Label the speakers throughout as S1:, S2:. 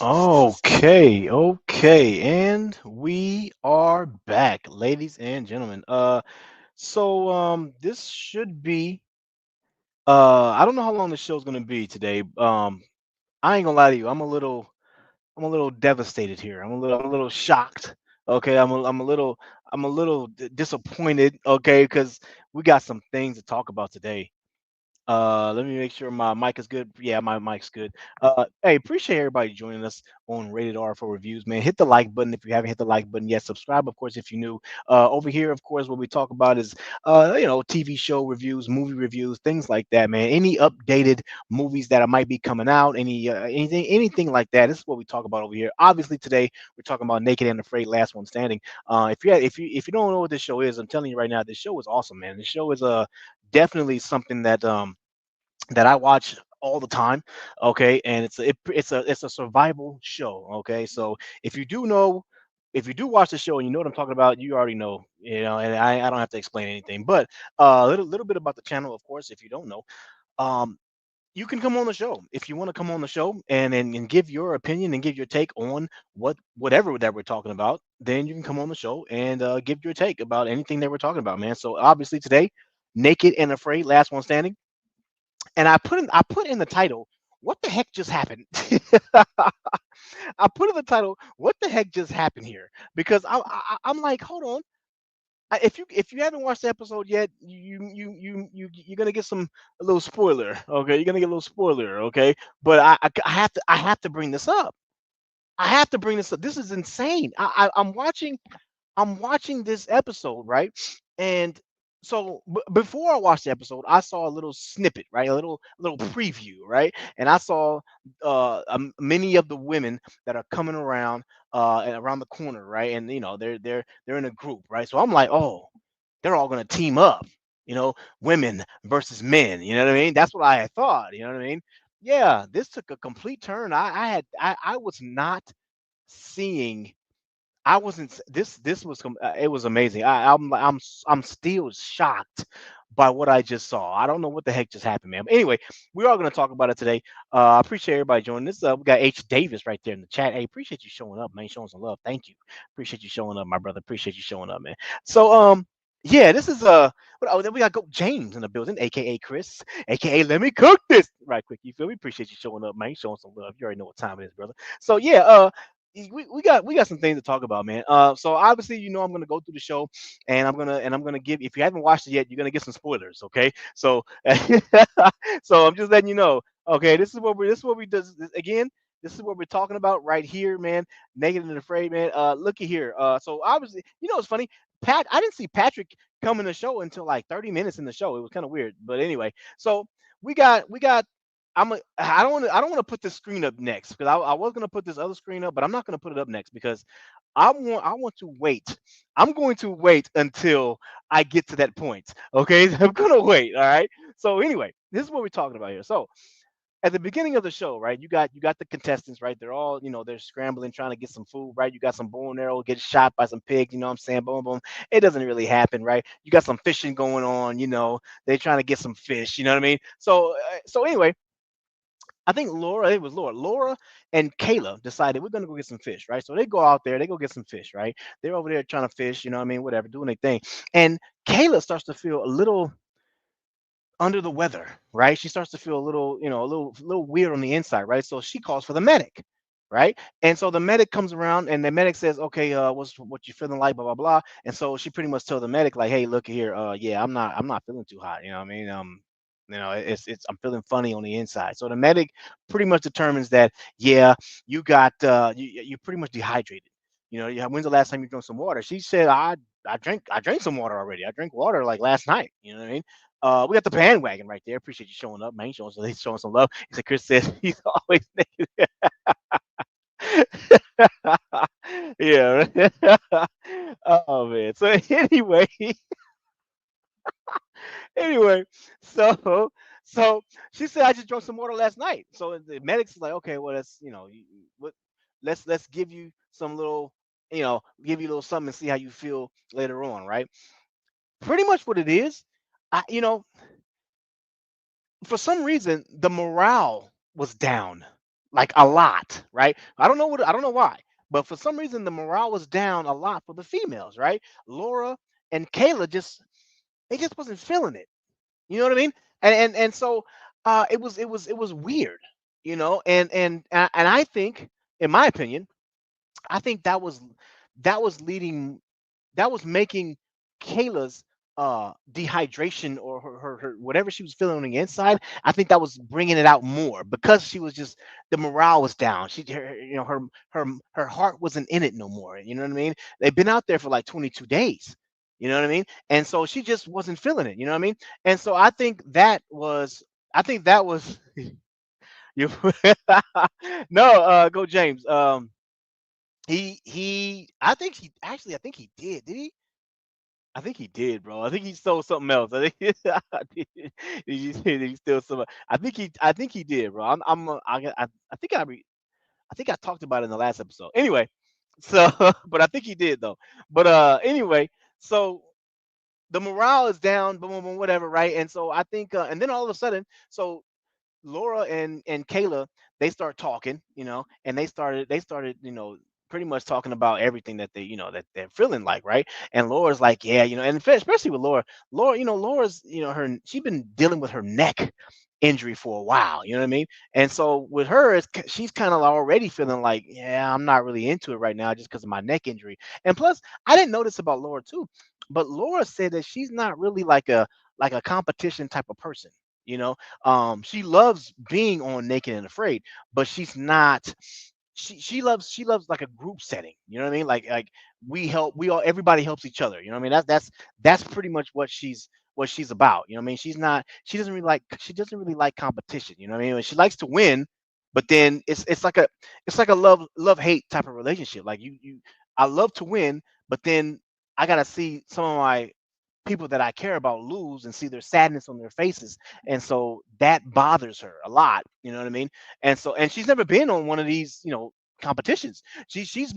S1: Okay, okay, and we are back, ladies and gentlemen. This should be I don't know how long the show's gonna be today. I ain't gonna lie to you, I'm a little devastated here. I'm a little shocked. Okay, I'm a little disappointed, okay, because we got some things to talk about today. Let me make sure my mic is good. Yeah, my mic's good. Hey, appreciate everybody joining us on Rated R for reviews, man. Hit the like button if you haven't hit the like button yet. Subscribe, of course, if you're new. Over here, of course, what we talk about is, TV show reviews, movie reviews, things like that, man. Any updated movies that might be coming out, anything like that. This is what we talk about over here. Obviously, today we're talking about Naked and Afraid, Last One Standing. If you don't know what this show is, I'm telling you right now, this show is awesome, man. This show is definitely something that I watch all the time. Okay, and it's a survival show. Okay, so if you do know, if you do watch the show and you know what I'm talking about, you already know. And I don't have to explain anything. But a little bit about the channel, of course. If you don't know, um, you can come on the show if you want to come on the show and give your opinion and give your take on whatever that we're talking about. Then you can come on the show and give your take about anything that we're talking about, man. So obviously today, Naked and Afraid, Last One Standing, and I put in the title, what the heck just happened? I put in the title, what the heck just happened here? Because I'm like, hold on. If you haven't watched the episode yet, you're gonna get a little spoiler. Okay, you're gonna get a little spoiler. Okay, but I have to bring this up. I have to bring this up. This is insane. I'm watching this episode, right? And so before I watched the episode, I saw a little snippet, right? A little preview, right? And I saw many of the women that are coming around and around the corner, right? And they're in a group, right? So I'm like, oh, they're all gonna team up, you know, women versus men. You know what I mean? That's what I had thought. You know what I mean? Yeah, this took a complete turn. I was not seeing I wasn't this was it was amazing. I'm still shocked by what I just saw. I don't know what the heck just happened, man. But anyway, we are going to talk about it today. I appreciate everybody joining this. We got H Davis right there in the chat. Hey, appreciate you showing up, man. Showing some love. Thank you. Appreciate you showing up, my brother. Appreciate you showing up, man. So yeah, this is then we got Go James in the building, aka Chris, aka Let Me Cook This right quick. You feel me? Appreciate you showing up, man. Showing some love. You already know what time it is, brother. So yeah, we got some things to talk about, man. So obviously, I'm gonna go through the show, and I'm gonna give. If you haven't watched it yet, you're gonna get some spoilers. Okay, so so I'm just letting you know. Okay, this is what we do again. This is what we're talking about right here, man. Naked and Afraid, man. Looky here. So obviously, it's funny. I didn't see Patrick come in the show until like 30 minutes in the show. It was kind of weird, but anyway. So we got I don't want to put this screen up next because I was gonna put this other screen up, but I'm not gonna put it up next because I want to wait. I'm going to wait until I get to that point. Okay, I'm gonna wait. All right. So anyway, this is what we're talking about here. So at the beginning of the show, right? You got the contestants, right? They're all, they're scrambling, trying to get some food, right? You got some bow and arrow, get shot by some pig, you know what I'm saying? Boom, boom. It doesn't really happen, right? You got some fishing going on, they're trying to get some fish, you know what I mean? So anyway, I think Laura, it was Laura. Laura and Kayla decided we're gonna go get some fish, right? So they go out there, they go get some fish, right? They're over there trying to fish, you know what I mean, whatever, doing their thing. And Kayla starts to feel a little under the weather, right? She starts to feel a little, a little weird on the inside, right? So she calls for the medic, right? And so the medic comes around, and the medic says, "Okay, what you feeling like?" Blah blah blah. And so she pretty much tells the medic, like, "Hey, look here, yeah, I'm not feeling too hot. You know what I mean? It's I'm feeling funny on the inside." So the medic pretty much determines that, yeah, you're pretty much dehydrated. Yeah, when's the last time you drank some water? She said, I drank some water already. I drank water like last night. You know what I mean? We got the bandwagon right there. Appreciate you showing up, man. He's showing some love. He said, Chris says he's always naked. Yeah. Oh man. So anyway, anyway, so so she said I just drank some water last night. So the medics is like, okay, well let's what let's give you some little give you a little something and see how you feel later on, right? Pretty much what it is. I you know For some reason the morale was down like a lot, right? I don't know why, but for some reason the morale was down a lot for the females, right? Laura and Kayla just they just wasn't feeling it. You know what I mean? And so it was weird, you know, and I think, in my opinion, I think that was leading that was making Kayla's dehydration or her whatever she was feeling on the inside. I think that was bringing it out more because she was just the morale was down. You know, her heart wasn't in it no more. You know what I mean? They've been out there for like 22 days. You know what I mean? And so she just wasn't feeling it. You know what I mean? And so I think that was you. No, go James. I think he actually I think he did. Did he? I think he did, bro. I think he stole something else. I think he stole some. I think he did, bro. I think I talked about it in the last episode. Anyway, so but I think he did though. But anyway, so the morale is down, boom, boom, boom, whatever, right? And so I think, and then all of a sudden, so Laura and Kayla, they start talking, you know, and they started, you know, pretty much talking about everything that they, you know, that they're feeling like, right? And Laura's like, yeah, you know, and especially with Laura, you know, Laura's, you know, she's been dealing with her neck injury for a while, you know what I mean? And so with her, she's kind of already feeling like, yeah, I'm not really into it right now just because of my neck injury. And plus, I didn't notice about Laura too, but Laura said that she's not really like a competition type of person, you know. She loves being on Naked and Afraid, but she's not. She loves like a group setting. You know what I mean? Like we all everybody helps each other. You know what I mean? That's pretty much what she's about. You know what I mean? She doesn't really like competition. You know what I mean? And she likes to win, but then it's like a love hate type of relationship. Like you I love to win, but then I gotta see some of my people that I care about lose and see their sadness on their faces. And so that bothers her a lot. You know what I mean? And so, and she's never been on one of these, you know, competitions. She's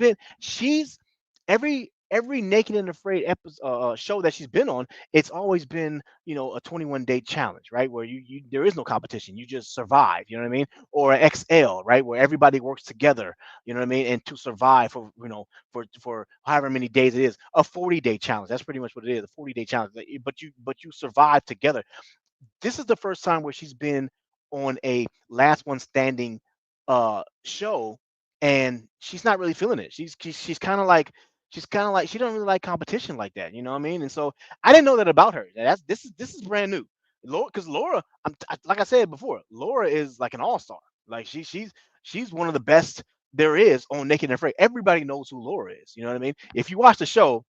S1: every Naked and Afraid episode show that she's been on. It's always been, you know, a 21-day challenge, right? Where you there is no competition. You just survive. You know what I mean? Or an XL, right? Where everybody works together. You know what I mean? And to survive for, you know, for however many days it is, a 40-day challenge. That's pretty much what it is, a 40-day challenge. But you survive together. This is the first time where she's been on a last one standing show, and she's not really feeling it. She's kind of like she don't really like competition like that, you know what I mean? And so I didn't know that about her. This is brand new. Laura, because Laura, like I said before, Laura is like an all-star. Like she's one of the best there is on Naked and Afraid. Everybody knows who Laura is. You know what I mean? If you watch the show,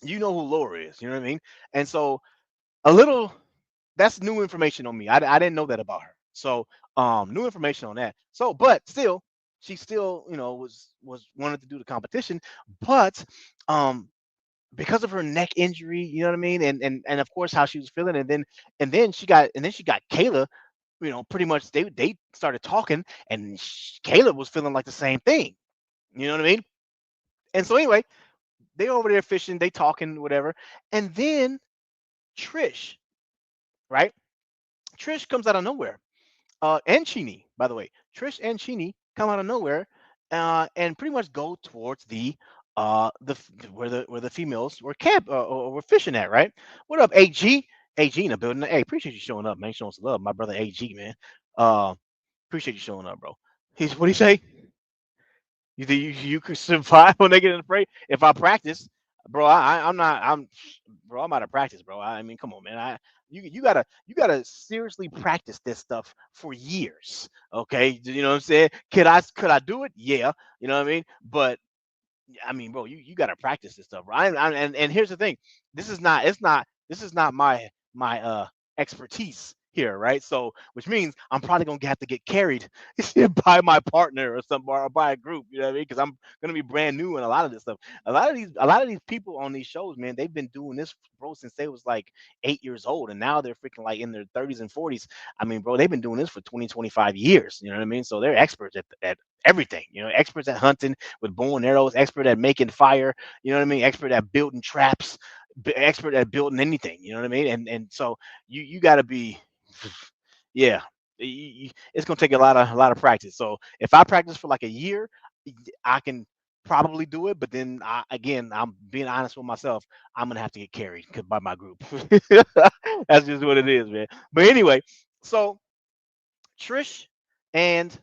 S1: you know who Laura is. You know what I mean? And so a little that's new information on me. I didn't know that about her. So new information on that. So but still she still, you know, was wanted to do the competition, but um because of her neck injury, you know what I mean? And of course how she was feeling, and then she got Kayla, you know, pretty much they started talking, and Kayla was feeling like the same thing. You know what I mean? And so anyway, they over there fishing, they talking, whatever. And then Trish, right? Trish comes out of nowhere, and Cheni, by the way. Trish and Cheni come out of nowhere, and pretty much go towards where the females were or were fishing at, right? What up, AG? AG in the building. Hey, appreciate you showing up, man. Showing some love, my brother AG, man. Uh, appreciate you showing up, bro. What do you say? You think you could survive on Naked and Afraid if I practice, bro? I'm not. Bro. I'm out of practice, bro. I mean, come on, man. You gotta seriously practice this stuff for years. Okay, you know what I'm saying? Could I do it? Yeah, you know what I mean. But I mean, bro, you got to practice this stuff, right? And here's the thing: this is not my expertise here, right? So, which means I'm probably gonna have to get carried by my partner or some or by a group, you know what I mean? Because I'm gonna be brand new in a lot of this stuff. A lot of these people on these shows, man, they've been doing this, bro, since they was like 8 years old, and now they're freaking like in their 30s and 40s. I mean, bro, they've been doing this for 20, 25 years. You know what I mean? So they're experts at everything. You know, experts at hunting with bow and arrows, expert at making fire. You know what I mean? Expert at building traps, expert at building anything. You know what I mean? And so you got to be, yeah. It's gonna take a lot of practice. So if I practice for like a year, I can probably do it. But then again, I'm being honest with myself. I'm gonna have to get carried by my group. That's just what it is, man. But anyway, so Trish and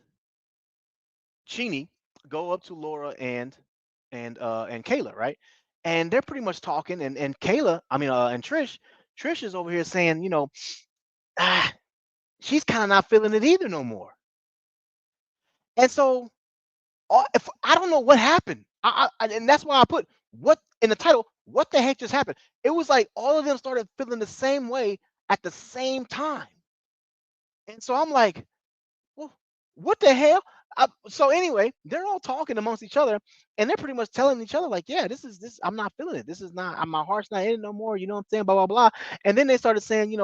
S1: Cheni go up to Laura and Kayla, right? And they're pretty much talking, and Kayla, I mean, and Trish is over here saying, ah, she's kind of not feeling it either no more. And so, if I don't know what happened, and that's why I put what in the title. What the heck just happened? It was like all of them started feeling the same way at the same time, and so I'm like, well, what the hell? So anyway, they're all talking amongst each other, and they're pretty much telling each other like, yeah, this. I'm not feeling it. This is not. My heart's not in it no more. You know what I'm saying? Blah blah blah. And then they started saying,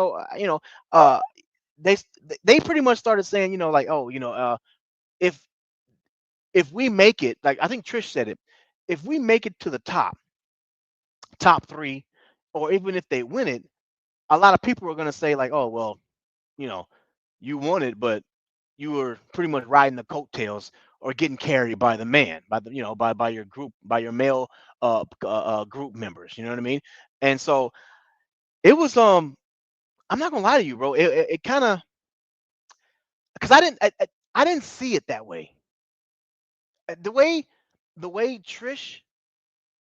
S1: uh, they they pretty much started saying, like, oh, if we make it, like I think Trish said it, if we make it to the top three, or even if they win it, a lot of people are gonna say like, oh well, you know, you won it, but you were pretty much riding the coattails or getting carried by the man, by the by your group, by your male group members. You know what I mean? And so it was I'm not gonna lie to you, bro. It kind of because I didn't see it that way. The way Trish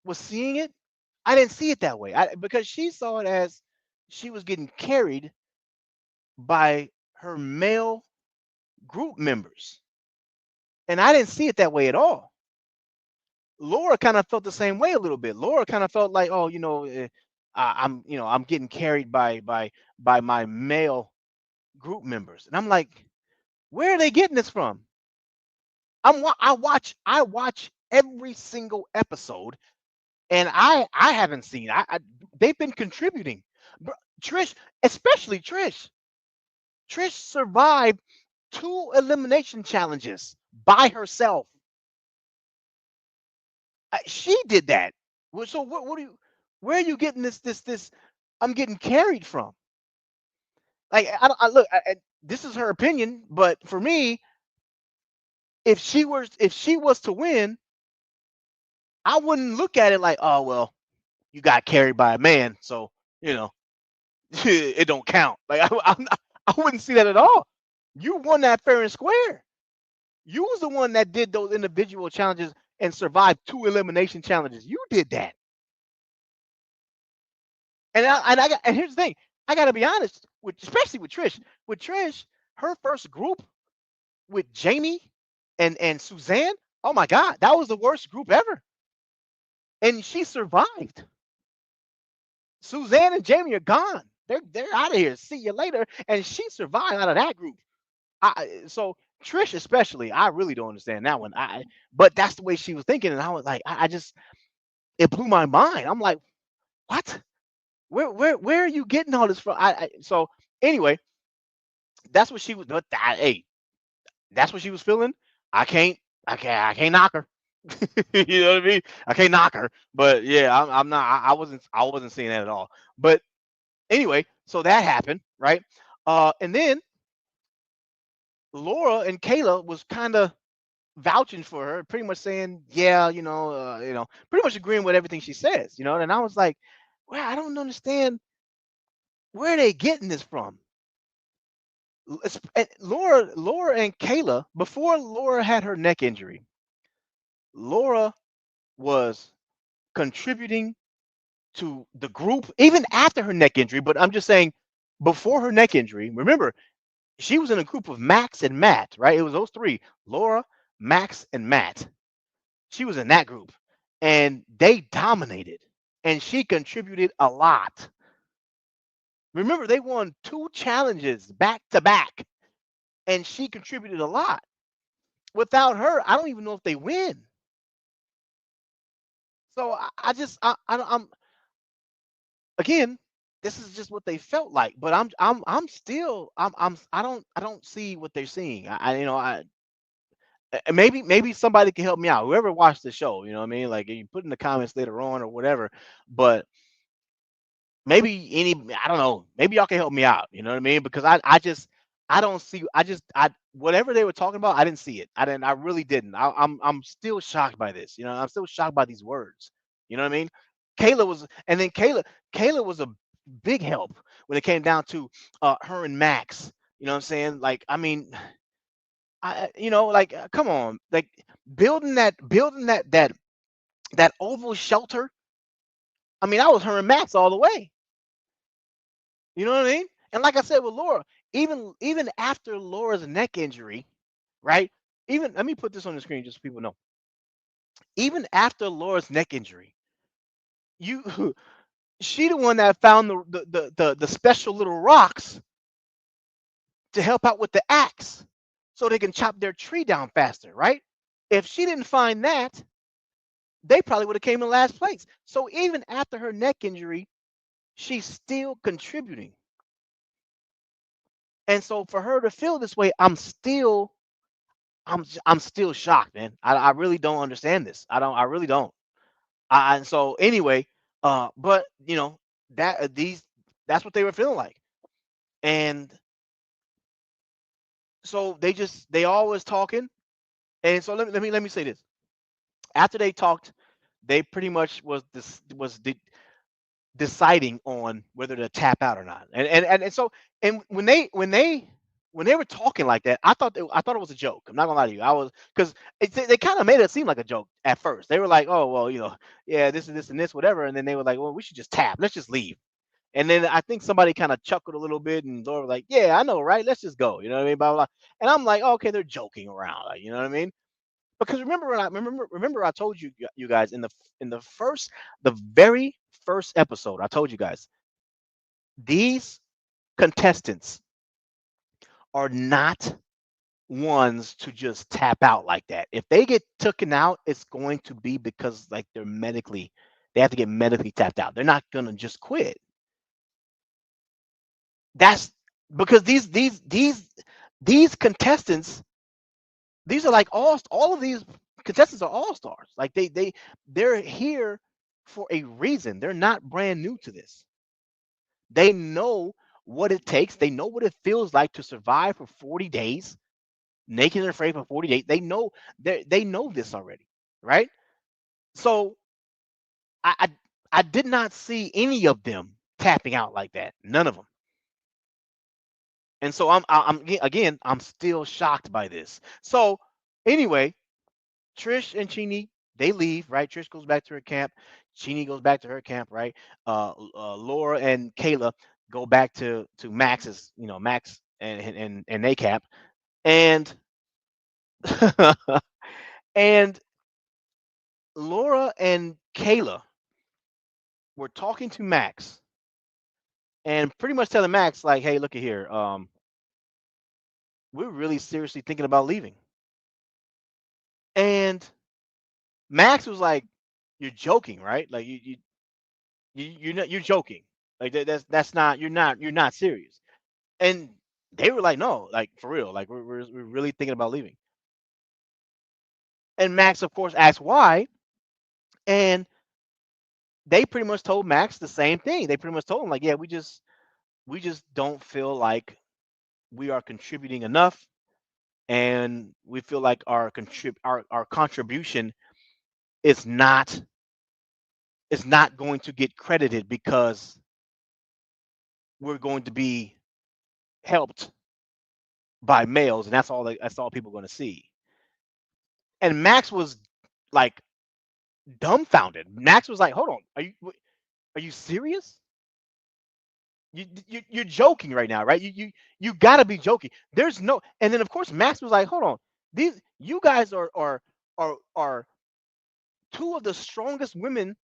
S1: was seeing it, I didn't see it that way. Because she saw it as she was getting carried by her male group members, and I didn't see it that way at all. Laura kind of felt the same way a little bit. Laura kind of felt like, oh, I'm getting carried by my male group members, and I'm like, where are they getting this from? I watch every single episode, and I haven't seen. They've been contributing. Trish, especially Trish. Trish survived two elimination challenges by herself. She did that. So what do you? Where are you getting this? I'm getting carried from. Like I, don't- I look. This is her opinion, but for me, if she was to win, I wouldn't look at it like, oh well, you got carried by a man, so you know it don't count. Like I wouldn't see that at all. You won that fair and square. You was the one that did those individual challenges and survived two elimination challenges. You did that. And here's the thing. I got to be honest with, especially with Trish. With Trish, her first group with Jamie and Suzanne. Oh my God, that was the worst group ever, and she survived. Suzanne and Jamie are gone. They're out of here. See you later. And she survived out of that group. So Trish especially, I really don't understand that one. But that's the way she was thinking, and I was like, I just it blew my mind. I'm like, what? Where are you getting all this from? So anyway, that's what she was. But hey, that's what she was feeling. I can't, I can't knock her. You know what I mean? I can't knock her. But yeah, I'm not. I wasn't seeing that at all. But anyway, so that happened, right? And then Laura and Kayla was kind of vouching for her, pretty much saying, yeah, pretty much agreeing with everything she says, And I was like, well, I don't understand where are they getting this from. Laura and Kayla, before Laura had her neck injury, Laura was contributing to the group even after her neck injury. But I'm just saying, before her neck injury, remember, she was in a group of Max and Matt, right? It was those three: Laura, Max, and Matt. She was in that group, and they dominated, and she contributed a lot. Remember, they won two challenges back to back, and she contributed a lot. Without her, I don't even know if they win. So I just I'm again, this is just what they felt like, but I'm still I don't see what they're seeing. Maybe somebody can help me out. Whoever watched the show, you know what I mean? Like you put in the comments later on or whatever. But maybe I don't know. Maybe y'all can help me out. You know what I mean? Because I just I don't see. I whatever they were talking about, I didn't see it. I didn't. I really didn't. I'm still shocked by this. You know, I'm still shocked by these words. You know what I mean? Kayla was, and then Kayla was a big help when it came down to her and Max. You know what I'm saying? Like, I mean, like, come on, like building that oval shelter. I mean, I was her and Max all the way. You know what I mean? And like I said with Laura, even after Laura's neck injury, right? Even let me put this on the screen just so people know. Even after Laura's neck injury, you she the one that found the special little rocks to help out with the axe so they can chop their tree down faster, right? If she didn't find that, they probably would have came in last place. So even after her neck injury, she's still contributing. And so for her to feel this way, I'm still shocked, man. I really don't understand this. I really don't. And so anyway, but that these that's what they were feeling like. And so they always talking. And so let me say this. After they talked, they pretty much deciding on whether to tap out or not. And so and when they were talking like that, I thought it was a joke. I'm not gonna lie to you. I was because they kind of made it seem like a joke at first. They were like, oh well, yeah, this and this and this, whatever. And then they were like, well, we should just tap. Let's just leave. And then I think somebody kind of chuckled a little bit, and Laura was like, "Yeah, I know, right? Let's just go." You know what I mean? Blah blah. Blah. And I'm like, oh, "Okay, they're joking around." Like, you know what I mean? Because remember I told you guys in the very first episode, I told you guys these contestants are not ones to just tap out like that. If they get taken out, it's going to be because like they have to get medically tapped out. They're not gonna just quit. That's because these contestants, these are like all of these contestants are all stars. Like they're here for a reason. They're not brand new to this. They know what it takes. They know what it feels like to survive for 40 days, naked and afraid for 40 days. They know this already, right? So I I did not see any of them tapping out like that. None of them. And so again, I'm still shocked by this. So anyway, Trish and Chini, they leave, right? Trish goes back to her camp. Chini goes back to her camp, right? Laura and Kayla go back to Max's, Max and NACAP, and and Laura and Kayla were talking to Max and pretty much telling Max like, "Hey, look at here, we're really seriously thinking about leaving." And Max was like, "You're joking, right? Like you're joking. Like that's not you're not serious." And they were like, "No, like for real. Like we're really thinking about leaving." And Max, of course, asked why, and they pretty much told Max the same thing. They pretty much told him like, "Yeah, we just don't feel like we are contributing enough, and we feel like our contribution is not going to get credited because we're going to be helped by males, and that's all people are going to see." And Max was like dumbfounded. Max was like, "Hold on, are you serious? You're joking right now, right? You gotta be joking. There's no." And then of course Max was like, "Hold on, these you guys are two of the strongest women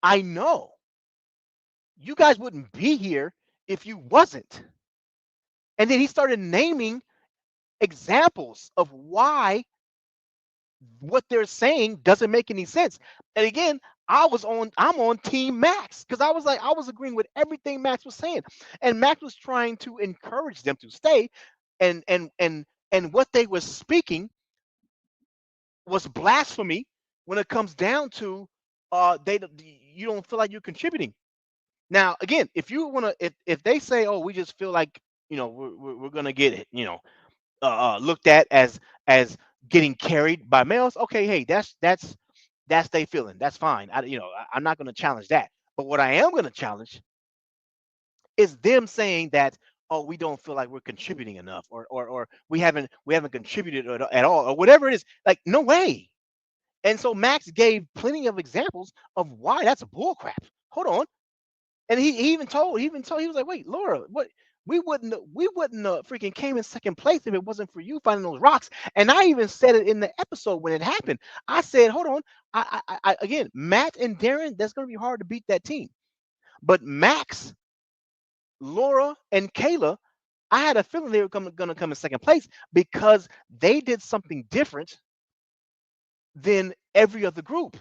S1: I know. You guys wouldn't be here if you wasn't." And then he started naming examples of why what they're saying doesn't make any sense. And again, I'm on team Max because I was agreeing with everything Max was saying. And Max was trying to encourage them to stay, and what they were speaking was blasphemy when it comes down to they you don't feel like you're contributing. Now, again, if you want to if they say, "Oh, we just feel like we're gonna get it, looked at as getting carried by males. Okay, hey, that's they feeling. That's fine. I'm not gonna challenge that. But what I am gonna challenge is them saying that, oh, we don't feel like we're contributing enough, or we haven't contributed at all, or whatever it is. Like, no way. And so Max gave plenty of examples of why that's a bullcrap. Hold on. And he even told he was like, wait, Laura, what, we wouldn't freaking came in second place if it wasn't for you finding those rocks. And I even said it in the episode when it happened. I said, hold on, again, Matt and Darren, that's going to be hard to beat that team. But Max, Laura, and Kayla, I had a feeling they were going to come in second place because they did something different than every other group.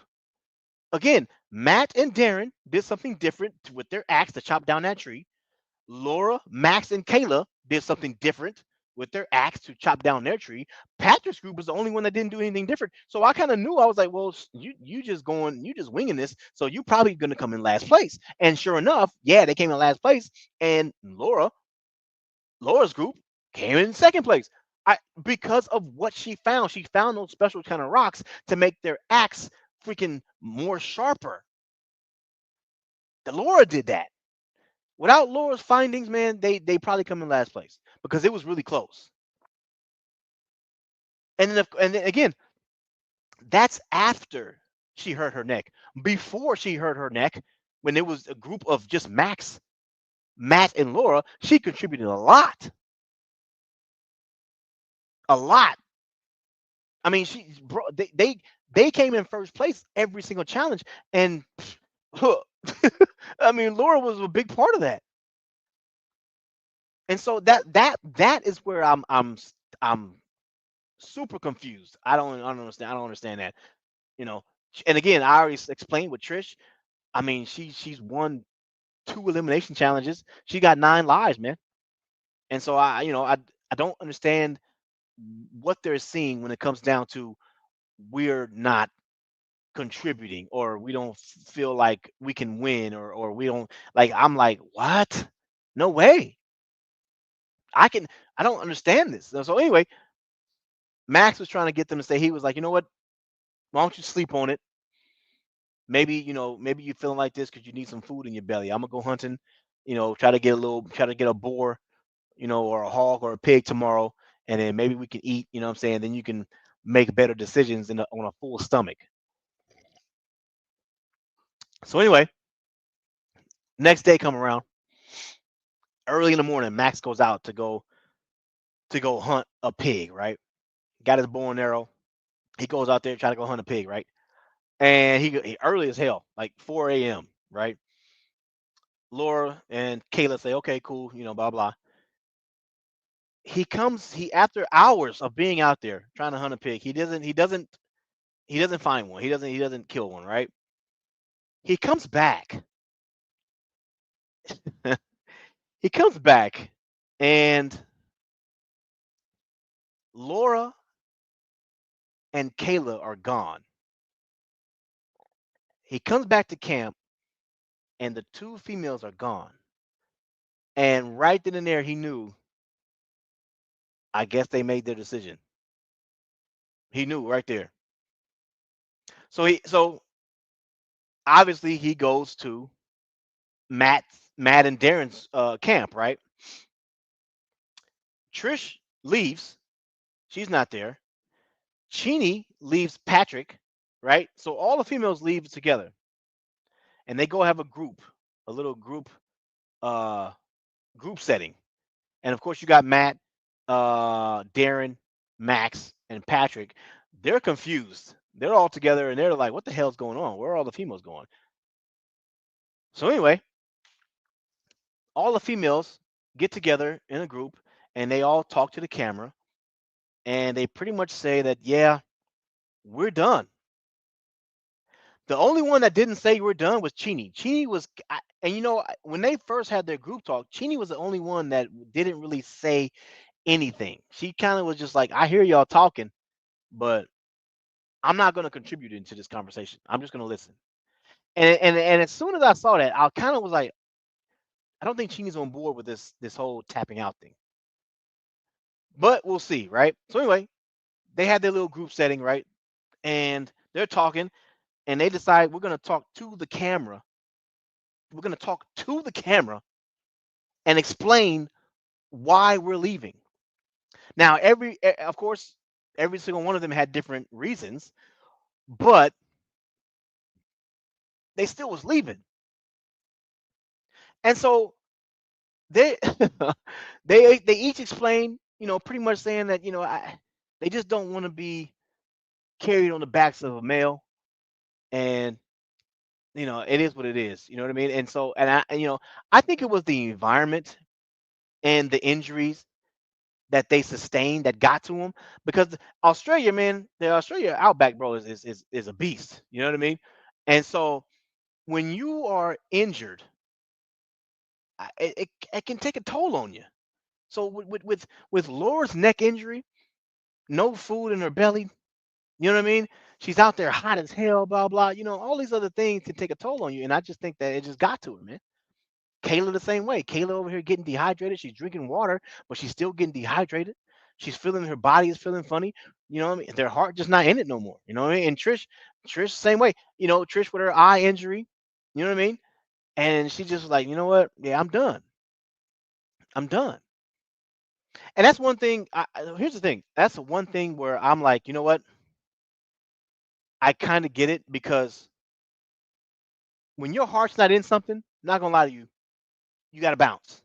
S1: Again, Matt and Darren did something different with their axe to chop down that tree. Laura, Max, and Kayla did something different with their axe to chop down their tree. Patrick's group was the only one that didn't do anything different. So I kind of knew. I was like, well, you just winging this. So you probably going to come in last place. And sure enough, yeah, they came in last place. And Laura's group came in second place. Because of what she found. She found those special kind of rocks to make their axe freaking more sharper. The Laura did that. Without Laura's findings, man, they probably come in last place because it was really close. And then again, that's after she hurt her neck. Before she hurt her neck, when it was a group of just Max, Matt, and Laura, she contributed a lot, a lot. I mean, they came in first place every single challenge, and I mean, Laura was a big part of that. And so that is where I'm super confused. I don't understand. I don't understand that. You know, and again, I already explained with Trish. I mean, she's won two elimination challenges. She got 9 lives, man. And so I don't understand what they're seeing when it comes down to we're not contributing, or we don't feel like we can win, or we don't like. I'm like, what? No way. I can. I don't understand this. So anyway, Max was trying to get them to say, he was like, you know what? Why don't you sleep on it? Maybe you're feeling like this because you need some food in your belly. I'm gonna go hunting, try to get a boar, or a hog or a pig tomorrow, and then maybe we can eat. You know what I'm saying? Then you can make better decisions on a full stomach. So anyway, next day come around, early in the morning, Max goes out to go hunt a pig. Right? Got his bow and arrow. He goes out there try to go hunt a pig. Right? And he early as hell, like 4 a.m. Right? Laura and Kayla say, okay, cool, blah blah. He after hours of being out there trying to hunt a pig, he doesn't find one. He doesn't kill one, right? He comes back. He comes back, and Laura and Kayla are gone. He comes back to camp, and the two females are gone. And right then and there, he knew. I guess they made their decision. He knew right there. So obviously he goes to Matt and Darren's camp, right? Trish leaves. She's not there. Cheni leaves Patrick, right? So all the females leave together, and they go have a little uh, group setting. And of course, you got Matt, Darren, Max, and Patrick. They're confused. They're all together, and they're like, "What the hell's going on? Where are all the females going?" So anyway, all the females get together in a group, and they all talk to the camera, and they pretty much say that, yeah, we're done. The only one that didn't say we're done was Chini. And when they first had their group talk, Chini was the only one that didn't really say anything. She kind of was just like, I hear y'all talking, but I'm not going to contribute into this conversation. I'm just going to listen. And as soon as I saw that, I kind of was like, I don't think Cheney's on board with this whole tapping out thing. But we'll see, right? So anyway, they had their little group setting, right? And they're talking, and they decide we're gonna talk to the camera. We're gonna talk to the camera and explain why we're leaving. Now, of course, every single one of them had different reasons, but they still was leaving. And so they they each explained, pretty much saying that they just don't want to be carried on the backs of a male, and it is what it is. You know what I mean? And so, I think it was the environment and the injuries that they sustained that got to them, because Australia, man, the Australia outback, bro, is a beast. You know what I mean? And so when you are injured, it can take a toll on you. So with Laura's neck injury, no food in her belly. You know what I mean? She's out there hot as hell, blah blah. All these other things can take a toll on you, and I just think that it just got to her, man. Kayla the same way. Kayla over here getting dehydrated. She's drinking water, but she's still getting dehydrated. She's feeling her body is feeling funny. You know what I mean? Their heart just not in it no more. You know what I mean? And Trish, same way. Trish with her eye injury. You know what I mean? And she just was like, you know what? Yeah, I'm done. I'm done. And that's one thing. Here's the thing. That's the one thing where I'm like, you know what? I kind of get it, because when your heart's not in something, not gonna lie to you, you got to bounce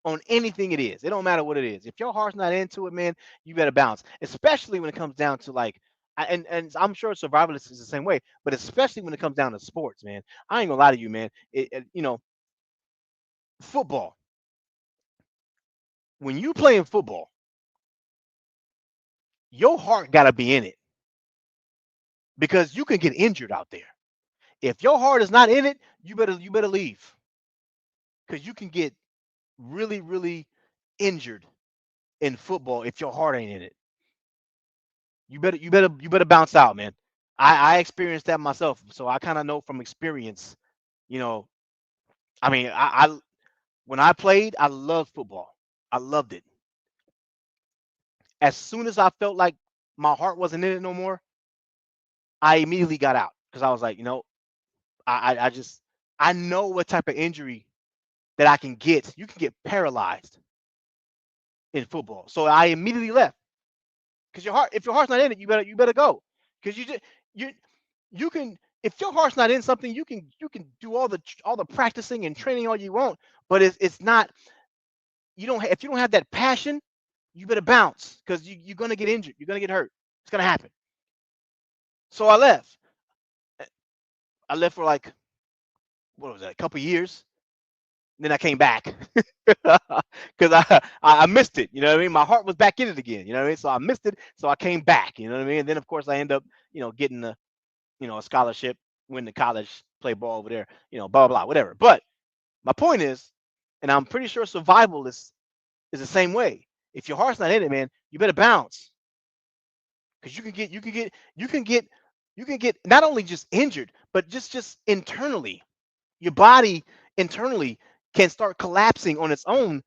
S1: on anything it is. It don't matter what it is. If your heart's not into it, man, you better bounce. Especially when it comes down to like, and I'm sure survivalists is the same way, but especially when it comes down to sports, man. I ain't gonna lie to you, man. Football. When you playing football, your heart gotta be in it, because you can get injured out there. If your heart is not in it, you better leave, because you can get really really injured in football if your heart ain't in it. You better bounce out, man. I experienced that myself, so I kind of know from experience. You know, I mean, I when I played, I loved football. I loved it. As soon as I felt like my heart wasn't in it no more, I immediately got out, because I was like, I just I know what type of injury that I can get. You can get paralyzed in football, so I immediately left. Because if your heart's not in it, you better go. Because you you can, if your heart's not in something, you can do all the practicing and training all you want, but it's not, if you don't have that passion, you better bounce, because you're gonna get injured, you're gonna get hurt, it's gonna happen. So I left for like, what was that, a couple years. Then I came back because I missed it. You know what I mean? My heart was back in it again. You know what I mean? So I missed it. So I came back. You know what I mean? And then of course I end up, getting a scholarship, went to college, play ball over there. Blah blah blah, whatever. But my point is, and I'm pretty sure survival is the same way. If your heart's not in it, man, you better bounce, because you can get not only just injured, but just internally, your body internally can start collapsing on its own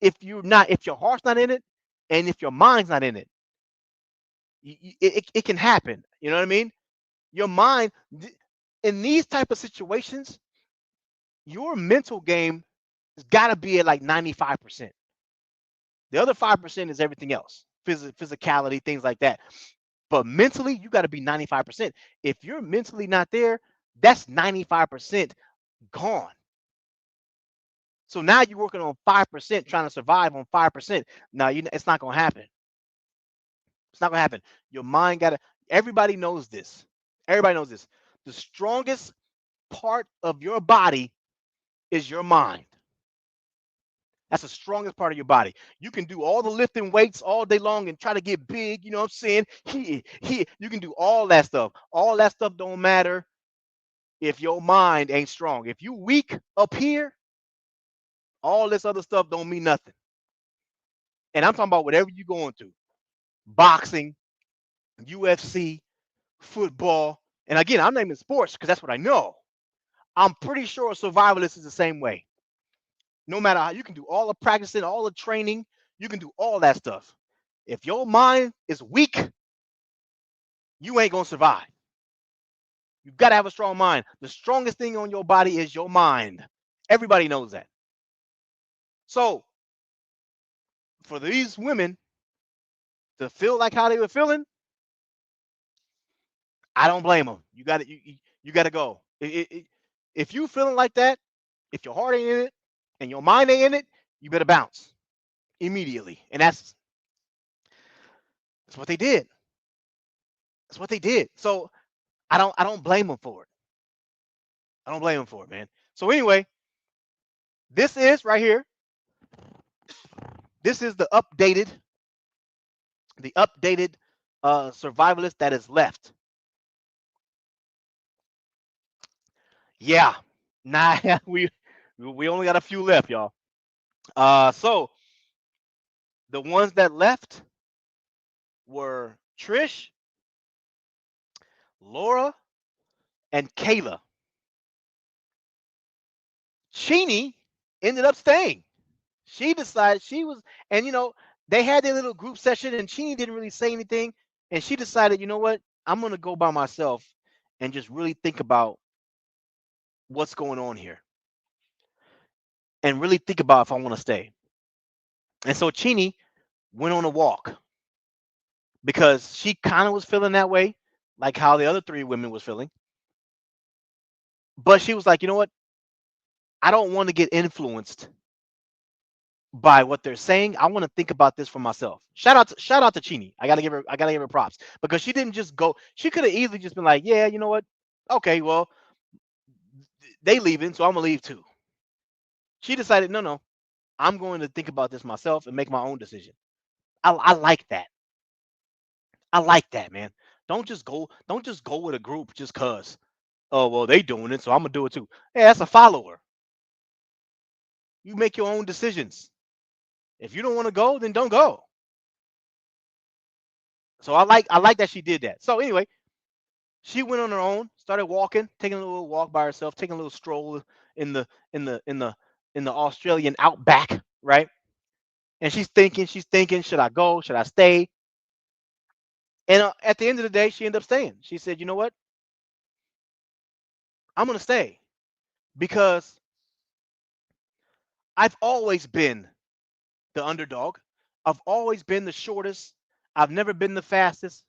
S1: if your heart's not in it, and if your mind's not in it. It can happen. You know what I mean? Your mind, in these type of situations, your mental game has got to be at like 95%. The other 5% is everything else, physicality, things like that. But mentally, you got to be 95%. If you're mentally not there, that's 95% gone. So now you're working on 5%, trying to survive on 5%. Now it's not gonna happen. It's not gonna happen. Your mind gotta. Everybody knows this. Everybody knows this. The strongest part of your body is your mind. That's the strongest part of your body. You can do all the lifting weights all day long and try to get big. You know what I'm saying? You can do all that stuff. All that stuff don't matter if your mind ain't strong. If you weak up here, all this other stuff don't mean nothing. And I'm talking about whatever you're going through: boxing, UFC, football. And again, I'm naming sports because that's what I know. I'm pretty sure survivalist is the same way. No matter how you can do all the practicing, all the training, you can do all that stuff. If your mind is weak, you ain't gonna survive. You gotta have a strong mind. The strongest thing on your body is your mind. Everybody knows that. So for these women to feel like how they were feeling, I don't blame them. You got to go. If you feeling like that, if your heart ain't in it and your mind ain't in it, you better bounce immediately. And that's what they did. That's what they did. So I don't blame them for it. I don't blame them for it, man. So anyway, this is right here. This is the updated survivalist that is left. Yeah. Nah, we only got a few left, y'all. So the ones that left were Trish, Laura, and Kayla. Cheni ended up staying. She decided she was, and they had their little group session, and Cheni didn't really say anything, and she decided, you know what, I'm gonna go by myself and just really think about what's going on here, and really think about if I want to stay. And so Cheni went on a walk because she kind of was feeling that way, like how the other three women was feeling. But she was like, you know what, I don't want to get influenced by what they're saying. I want to think about this for myself. Shout out to Chini. I gotta give her props because she didn't just go. She could have easily just been like, yeah, you know what? Okay, well, they leaving, so I'm gonna leave too. She decided, no, no, I'm going to think about this myself and make my own decision. I like that. I like that, man. Don't just go. Don't just go with a group just cause. Oh well, they doing it, so I'm gonna do it too. Hey, that's a follower. You make your own decisions. If you don't want to go, then don't go. So I like that she did that. So anyway, she went on her own, started walking, taking a little walk by herself, taking a little stroll in the in the in the in the Australian outback, right? And she's thinking, should I go? Should I stay? And at the end of the day, she ended up staying. She said, you know what? I'm gonna stay because I've always been the underdog. I've always been the shortest. I've never been the fastest.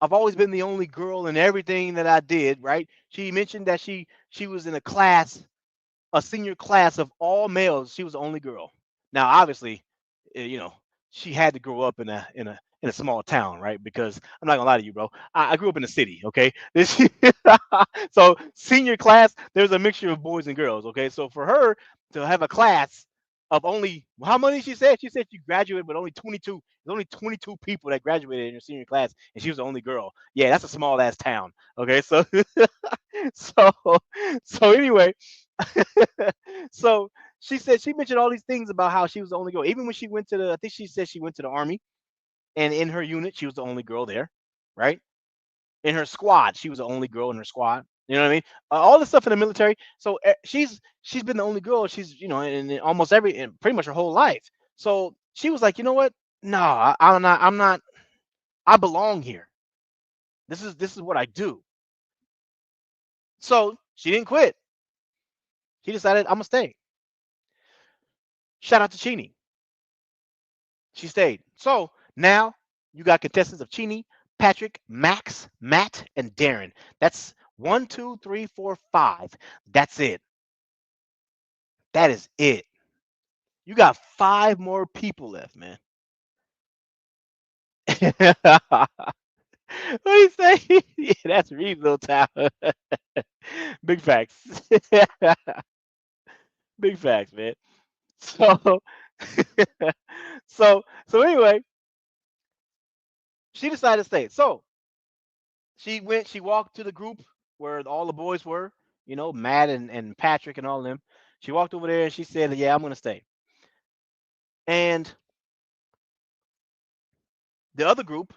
S1: I've always been the only girl in everything that I did, right? She mentioned that she was in a senior class of all males. She was the only girl. Now, obviously, you know, she had to grow up in a small town, right? Because I'm not gonna lie to you, bro. I grew up in the city, okay? So senior class, there's a mixture of boys and girls, okay? So for her to have a class of only how many she said she graduated with only 22. There's only 22 people that graduated in her senior class, and she was the only girl. Yeah, that's a small ass town. Okay, so so so anyway, so she said she mentioned all these things about how she was the only girl. Even when she went to I think she said she went to the army, and in her unit, she was the only girl there, right? In her squad, she was the only girl in her squad. You know what I mean? All the stuff in the military. So she's been the only girl. She's in almost in pretty much her whole life. So she was like, you know what? No, I'm not. I'm not. I belong here. This is what I do. So she didn't quit. She decided I'm gonna stay. Shout out to Chini. She stayed. So now you got contestants of Chini, Patrick, Max, Matt, and Darren. That's one, two, three, four, five. That's it. That is it. You got five more people left, man. What do you say? Yeah, that's reasonable time. Big facts. Big facts, man. So, so anyway, she decided to stay. So she walked to the group where all the boys were, Matt and Patrick and all of them. She walked over there and she said, yeah, I'm gonna stay. And the other group,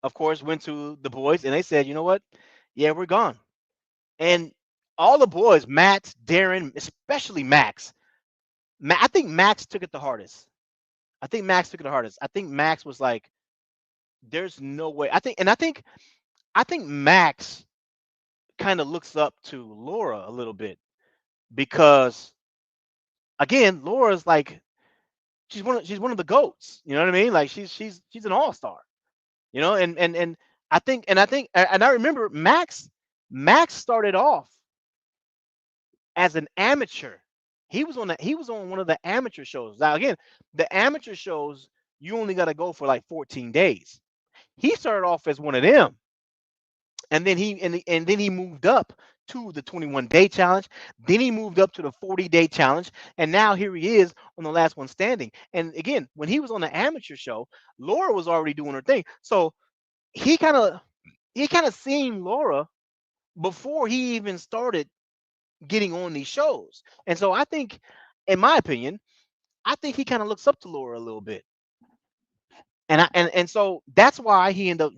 S1: of course, went to the boys and they said, you know what? Yeah, we're gone. And all the boys, Matt, Darren, especially Max, I think Max took it the hardest. I think Max took it the hardest. I think Max was like, "There's no way." I think Max kind of looks up to Laura a little bit because again, Laura's like she's one of the goats. You know what I mean? Like she's an all star. And I remember Max started off as an amateur. He was on one of the amateur shows. Now again, the amateur shows you only got to go for like 14 days. He started off as one of them, and then he moved up to the 21-day challenge. Then he moved up to the 40-day challenge, and now here he is on the last one standing. And again, when he was on the amateur show, Laura was already doing her thing. So he kind of he kind of seen Laura before he even started getting on these shows. And so I think, in my opinion, I think he kind of looks up to Laura a little bit. And so that's why he ended up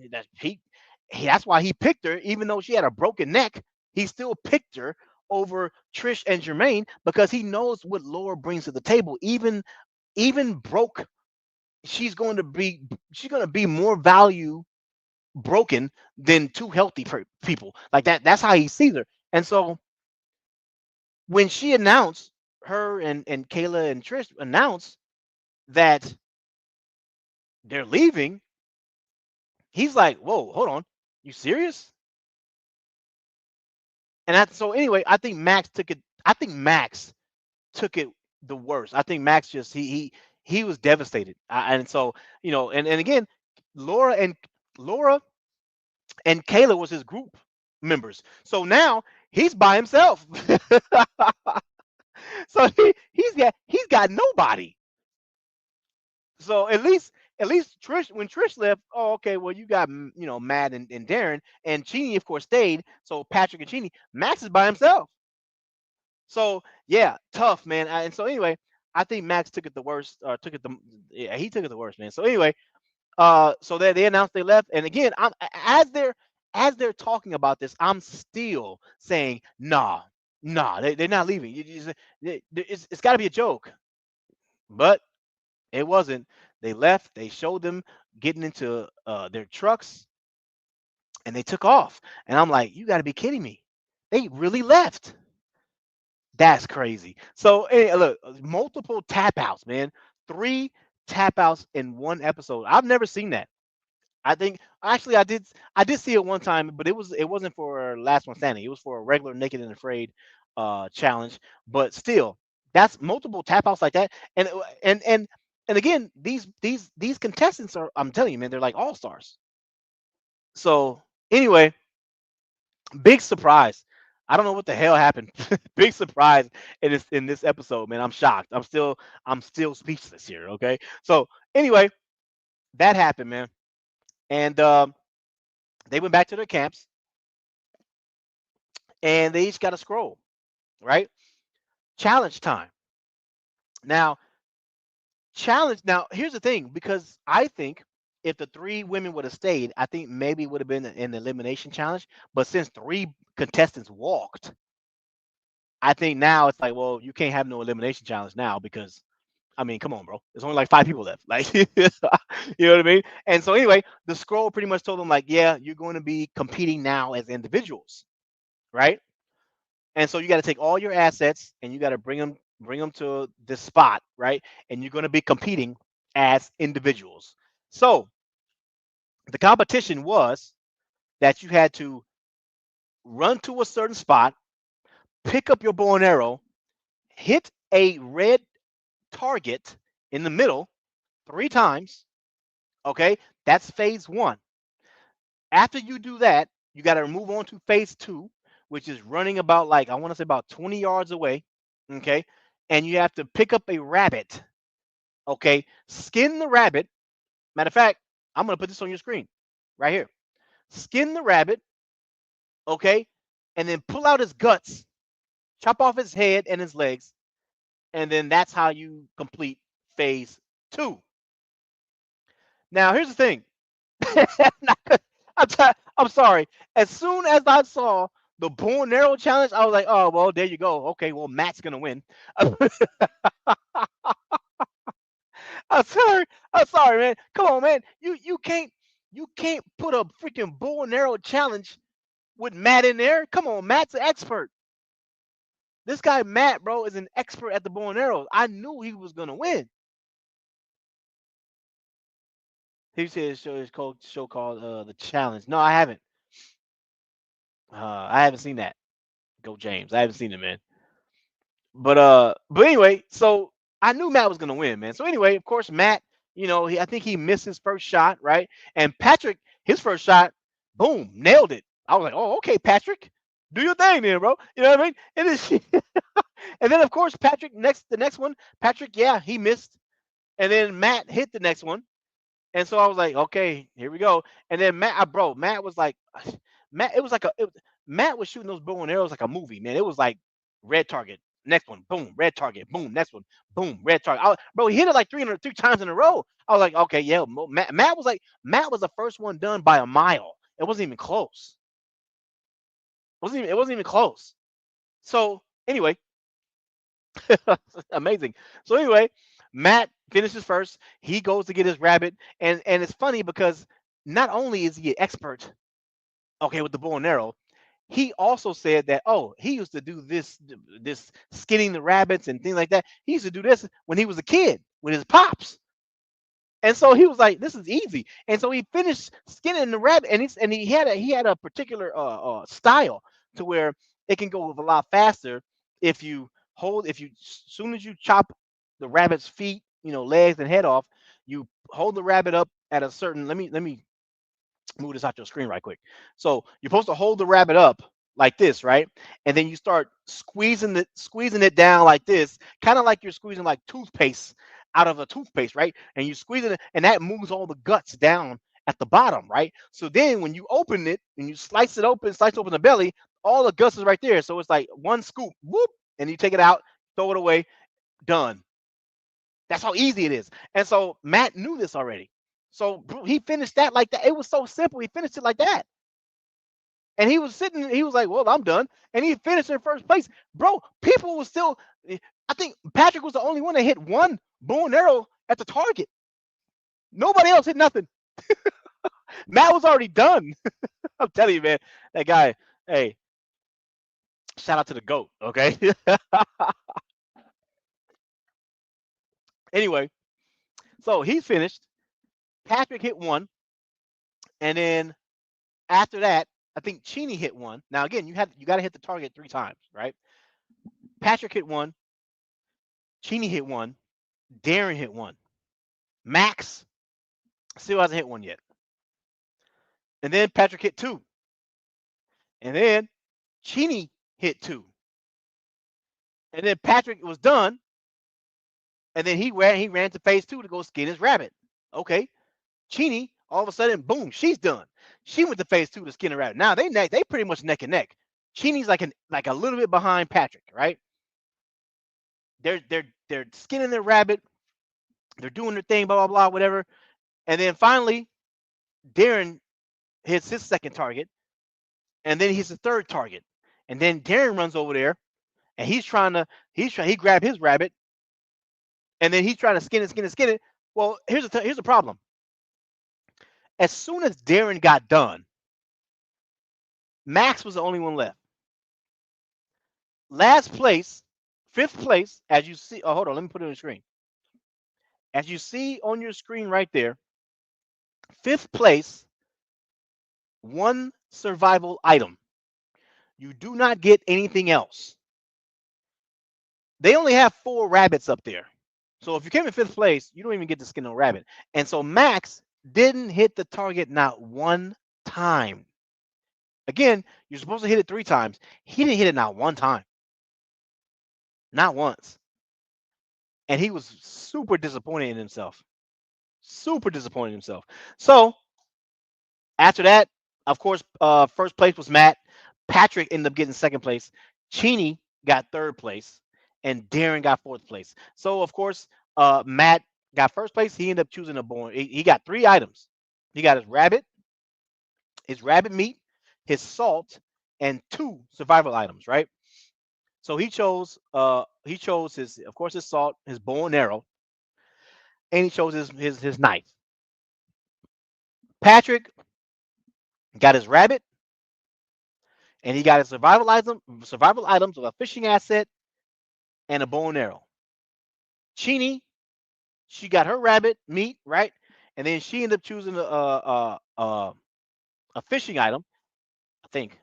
S1: that's why he picked her, even though she had a broken neck. He still picked her over Trish and Jermaine because he knows what Laura brings to the table. Even broke, she's going to be more value broken than two healthy people. Like that. That's how he sees her. And so when she announced, her and Kayla and Trish announced that they're leaving, he's like, "Whoa, hold on, you serious?" So anyway, I think Max took it. I think Max took it the worst. I think Max just he was devastated. And so and again, Laura and Laura and Kayla was his group members. So now he's by himself. So he's got nobody. So at least Trish, when Trish left, oh okay, well you got Matt and Darren, and Cheni of course stayed. So Patrick and Cheni, Max is by himself. So yeah, tough man. And so anyway, I think Max took it the worst, or took it the yeah, he took it the worst, man. So anyway, so they announced they left, and again, as they're talking about this, I'm still saying nah, they're not leaving. It's got to be a joke, but it wasn't. They left. They showed them getting into their trucks, and they took off. And I'm like, you got to be kidding me! They really left. That's crazy. So look, multiple tap outs, man. Three tap outs in one episode. I've never seen that. I think actually I did see it one time, but it wasn't for Last One Standing. It was for a regular Naked and Afraid challenge. But still, that's multiple tap outs like that. And again, these contestants are, I'm telling you, man, they're like all stars. So anyway, big surprise. I don't know what the hell happened. Big surprise in this episode, man. I'm shocked. I'm still speechless here. Okay. So anyway, that happened, man. And they went back to their camps, and they each got a scroll, right? Challenge time. Now, challenge. Now, here's the thing, because I think if the three women would have stayed, I think maybe it would have been an elimination challenge. But since three contestants walked, I think now it's like, well, you can't have no elimination challenge now because, I mean, come on, bro. There's only like five people left. Like, you know what I mean? And so anyway, the scroll pretty much told them like, yeah, you're going to be competing now as individuals, right? And so you got to take all your assets and you got to bring them to this spot, right? And you're going to be competing as individuals. So the competition was that you had to run to a certain spot, pick up your bow and arrow, hit a red target in the middle 3 times. Okay, that's phase one. After you do that, you got to move on to phase two, which is running about, like, I want to say about 20 yards away. Okay, and you have to pick up a rabbit. Okay, skin the rabbit. Matter of fact, I'm gonna put this on your screen right here. Skin the rabbit. Okay, and then pull out his guts, chop off his head and his legs, and then that's how you complete phase two. Now, here's the thing. I'm sorry. As soon as I saw the bow and arrow challenge, I was like, oh well, there you go. Okay, well, Matt's gonna win. I'm sorry. I'm sorry, man. Come on, man. You can't put a freaking bow and arrow challenge with Matt in there. Come on, Matt's an expert. This guy Matt, bro, is an expert at the bow and arrows. I knew he was gonna win. He said show called the challenge. No, I haven't. I haven't seen that. Go James. I haven't seen it, man. But anyway, so I knew Matt was gonna win, man. So anyway, of course, Matt, I think he missed his first shot, right? And Patrick, his first shot, boom, nailed it. I was like, oh, okay, Patrick, do your thing then, bro. You know what I mean? And then of course Patrick the next one, Patrick, yeah, he missed, and then Matt hit the next one, and so I was like, okay, here we go. And then Matt was like, Matt, it was like Matt was shooting those bow and arrows like a movie, man. It was like red target, next one, boom, red target, boom, next one, boom, red target. Bro, he hit it like 303 times in a row. I was like, okay, yeah. Matt was the first one done by a mile. It wasn't even close. It wasn't even close. So anyway, amazing. So anyway, Matt finishes first. He goes to get his rabbit, and it's funny because not only is he an expert, okay, with the bow and arrow, he also said that, oh, he used to do this skinning the rabbits and things like that. He used to do this when he was a kid with his pops. And so he was like, "This is easy." And so he finished skinning the rabbit, and he had a particular style to where it can go a lot faster if you soon as you chop the rabbit's feet, legs and head off, you hold the rabbit up at a certain. Let me move this out your screen right quick. So you're supposed to hold the rabbit up like this, right? And then you start squeezing it down like this, kind of like you're squeezing like toothpaste out of a toothpaste, right? And you squeeze it, and that moves all the guts down at the bottom, right? So then when you open it and you slice open the belly, all the guts is right there. So it's like one scoop, whoop, and you take it out, throw it away, done. That's how easy it is. And so Matt knew this already. So he finished that like that. It was so simple. He finished it like that. And he was like, well, I'm done. And he finished in first place. Bro, people were still, I think Patrick was the only one that hit one bow and arrow at the target. Nobody else hit nothing. Matt was already done. I'm telling you, man, that guy, hey, shout out to the GOAT, okay? Anyway, so he's finished. Patrick hit one. And then after that, I think Cheni hit one. Now again, you got to hit the target 3 times, right? Patrick hit one, Cheni hit one, Darren hit one, Max still hasn't hit one yet, and then Patrick hit two, and then Cheni hit two, and then Patrick was done, and then he ran to phase two to go skin his rabbit. Okay, Cheni all of a sudden, boom, she's done. She went to phase two to skin her rabbit. Now they pretty much neck and neck. Cheni's like a little bit behind Patrick, right? They're skinning their rabbit. They're doing their thing, blah blah blah, whatever. And then finally, Darren hits his second target, and then he's the third target. And then Darren runs over there, and he grabbed his rabbit, and then he's trying to skin it. Well, here's the problem. As soon as Darren got done, Max was the only one left. Last place, fifth place, as you see. Oh, hold on, let me put it on the screen. As you see on your screen right there, fifth place, one survival item. You do not get anything else. They only have 4 rabbits up there. So if you came in fifth place, you don't even get to skin no rabbit. And so Max didn't hit the target not one time. Again, you're supposed to hit it 3 times. He didn't hit it not one time. Not once. And he was super disappointed in himself. Super disappointed in himself. So after that, of course, first place was Matt. Patrick ended up getting second place. Cheni got third place, and Darren got fourth place. So of course, Matt got first place. He ended up choosing a boy. He got 3 items. He got his rabbit meat, his salt, and 2 survival items. Right. So he chose his, of course, his salt, his bow and arrow. and he chose his knife. Patrick got his rabbit, and he got his survival items of a fishing asset and a bow and arrow. Cheni, she got her rabbit meat, right? And then she ended up choosing a fishing item. I think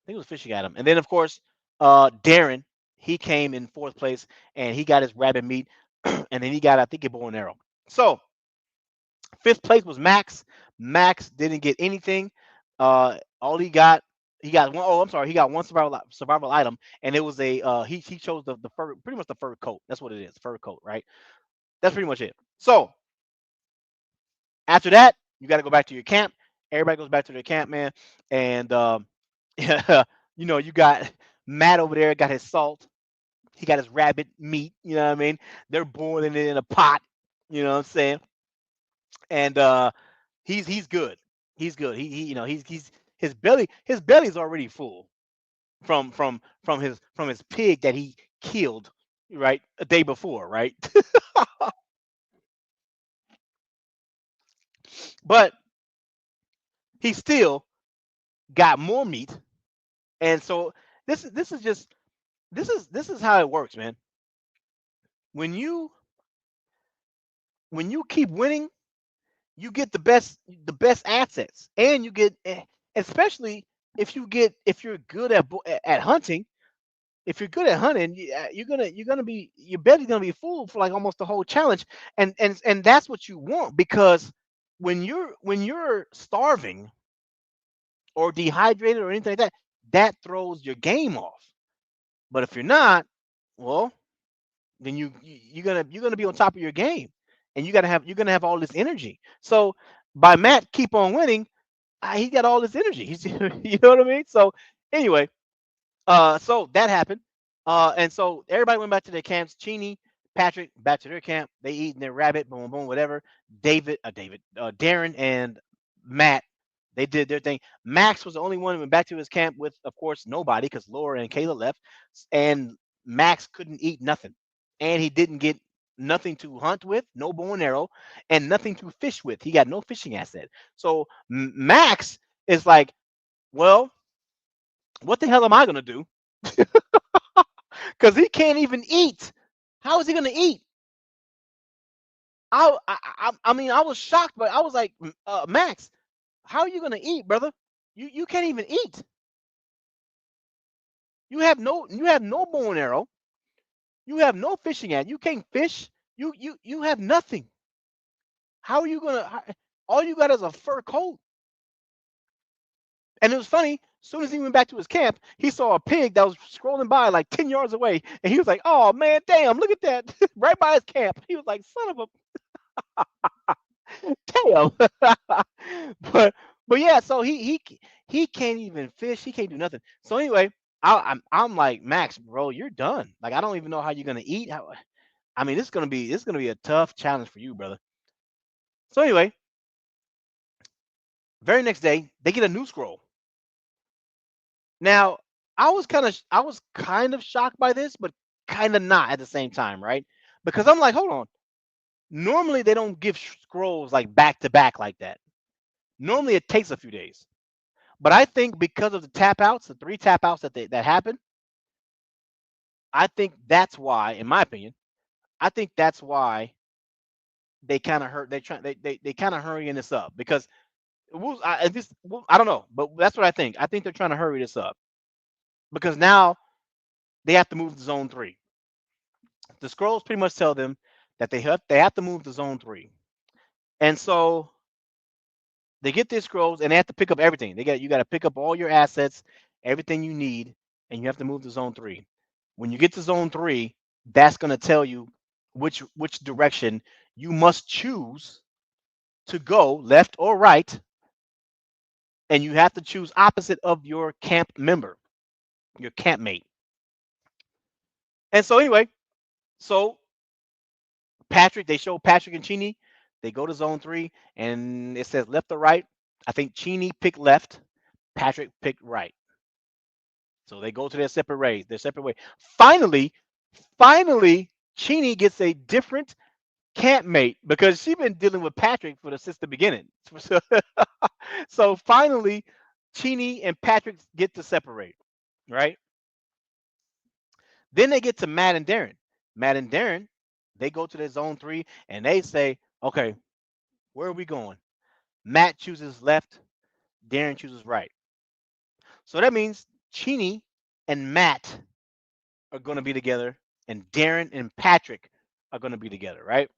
S1: it was fishing item. And then of course, Darren, he came in fourth place, and he got his rabbit meat, and then he got, I think, a bow and arrow. So fifth place was Max. Max didn't get anything. All he got one. Oh, I'm sorry, he got one survival item, and it was a he chose the fur, pretty much the fur coat. That's what it is, fur coat, right? That's pretty much it. So after that, you got to go back to your camp. Everybody goes back to their camp, man, and you got Matt over there, got his salt. He got his rabbit meat. You know what I mean? They're boiling it in a pot. You know what I'm saying? And he's good. He's good. He's his belly's already full from his pig that he killed, right, a day before, right? But he still got more meat, and so this is how it works, man. When you when you keep winning, you get the best assets, and you get, especially if you're good at hunting. If you're good at hunting, you're gonna be, your belly's gonna be full for like almost the whole challenge, and that's what you want, because when you're starving or dehydrated or anything like that, that throws your game off. But if you're not, well, then you're gonna be on top of your game, and you're gonna have all this energy. So by Matt keep on winning, he got all this energy. He's you know what I mean. So anyway, so that happened. And so everybody went back to their camps. Cheney, Patrick, back to their camp. They eating their rabbit, boom, boom, whatever. Darren, and Matt, they did their thing. Max was the only one who went back to his camp with, of course, nobody, because Laura and Kayla left, and Max couldn't eat nothing, and he didn't get nothing to hunt with, no bow and arrow, and nothing to fish with. He got no fishing asset. So Max is like, well, what the hell am I gonna do? Because he can't even eat. How is he gonna eat? I mean, I was shocked, but I was like, Max, how are you gonna eat, brother? You can't even eat. You have no bow and arrow. You have no fishing at. You can't fish. You have nothing. How are you gonna? All you got is a fur coat. And it was funny. As soon as he went back to his camp, he saw a pig that was scrolling by like 10 yards away, and he was like, "Oh man, damn! Look at that!" Right by his camp. He was like, "Son of a damn." but yeah, so he can't even fish. He can't do nothing. So anyway, I'm like, Max, bro, you're done. Like, I don't even know how you're gonna eat. I mean, this is gonna be a tough challenge for you, brother. So anyway, very next day they get a new scroll. Now I was kind of shocked by this, but kind of not at the same time, right? Because I'm like, hold on. Normally they don't give scrolls like back to back like that. Normally it takes a few days. But I think because of the tap outs, the three tap outs that happened, I think that's why, in my opinion, I think that's why they kind of hurt. They kind of hurrying this up, because I don't know, but that's what I think. I think they're trying to hurry this up because now they have to move to zone three. The scrolls pretty much tell them that they have to move to zone three, and so they get these scrolls and they have to pick up everything. You got to pick up all your assets, everything you need, and you have to move to zone three. When you get to zone three, that's going to tell you which direction you must choose to go, left or right, and you have to choose opposite of your camp member, your campmate. And so anyway, so they show Patrick and Cheney. They go to zone three, and it says left or right. I think Cheney picked left, Patrick picked right. So they go to their separate way. Finally, Cheney gets a different. campmate because she's been dealing with Patrick since the beginning. So, so finally, Cheni and Patrick get to separate, right? Then they get to Matt and Darren. Matt and Darren, they go to their zone 3 and they say, okay, where are we going? Matt chooses left, Darren chooses right. So that means Cheni and Matt are going to be together, and Darren and Patrick are going to be together, right?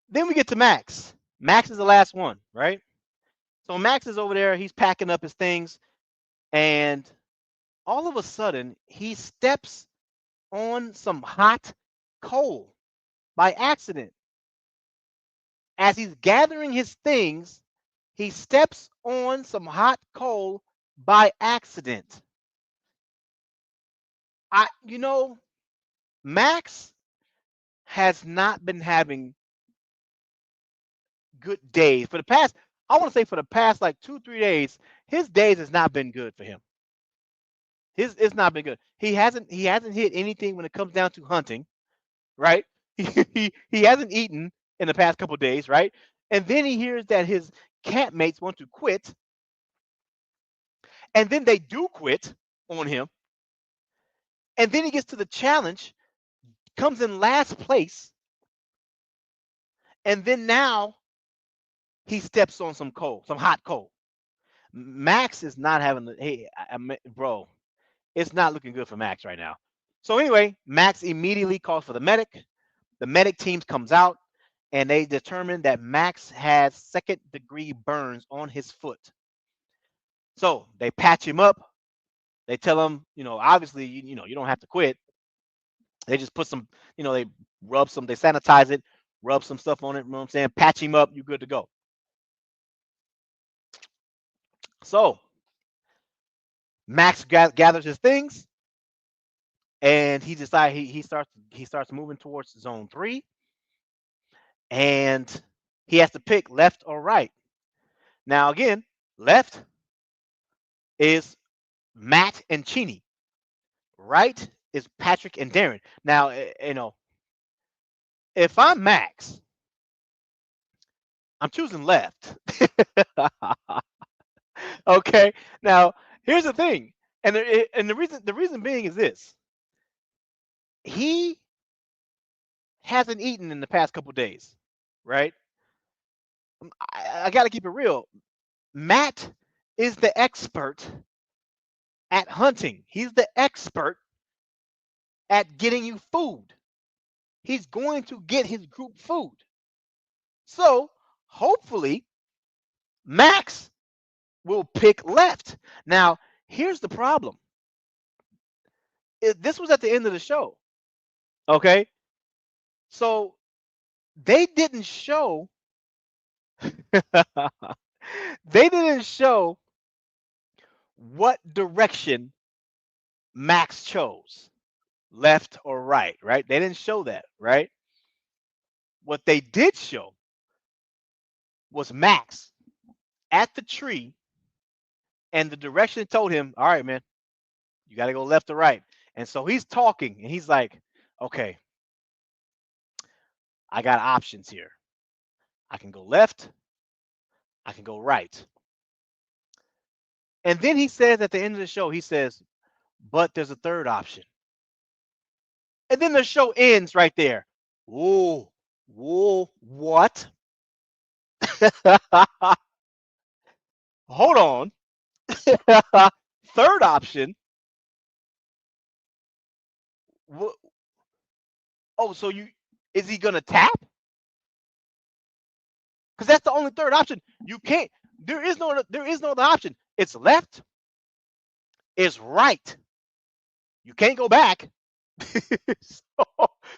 S1: Then we get to Max. Max is the last one, right? So Max is over there. He's packing up his things, and all of a sudden, he steps on some hot coal by accident. As he's gathering his things, he steps on some hot coal by accident. Max has not been having good days for the past. I want to say for the past like 2 3 days, his days has not been good for him. His It's not been good. He hasn't hit anything when it comes down to hunting, right? He hasn't eaten in the past couple of days, right? And then he hears that his campmates want to quit, and then they do quit on him. And then he gets to the challenge, comes in last place, and then now he steps on some coal, some hot coal. Max is not having the hey, bro. It's not looking good for Max right now. So anyway, Max immediately calls for the medic. The medic team comes out and they determine that Max has second-degree burns on his foot. So they patch him up. They tell him, obviously, you don't have to quit. They just put some, they they sanitize it, rub some stuff on it. You know what I'm saying? Patch him up. You good to go. So Max gathers his things and he decides he starts moving towards zone 3, and he has to pick left or right. Now again, left is Matt and Cheni. Right is Patrick and Darren. Now, if I'm Max, I'm choosing left. Okay. Now, here's the thing, and the reason being is this: he hasn't eaten in the past couple days, right? I got to keep it real. Matt is the expert at hunting. He's the expert at getting you food. He's going to get his group food. So hopefully Max will pick left. Now, here's the problem. This was at the end of the show. Okay. So they didn't show they didn't show what direction Max chose. Left or right, right? They didn't show that, right? What they did show was Max at the tree, and the direction told him, all right, man, you got to go left or right. And so he's talking and he's like, okay, I got options here. I can go left, I can go right. And then he says at the end of the show, he says, but there's a third option. And then the show ends right there. Whoa, whoa, what? Hold on. Third option. Oh, so is he gonna tap? Because that's the only third option. You can't. There is no other option. It's left. It's right. You can't go back.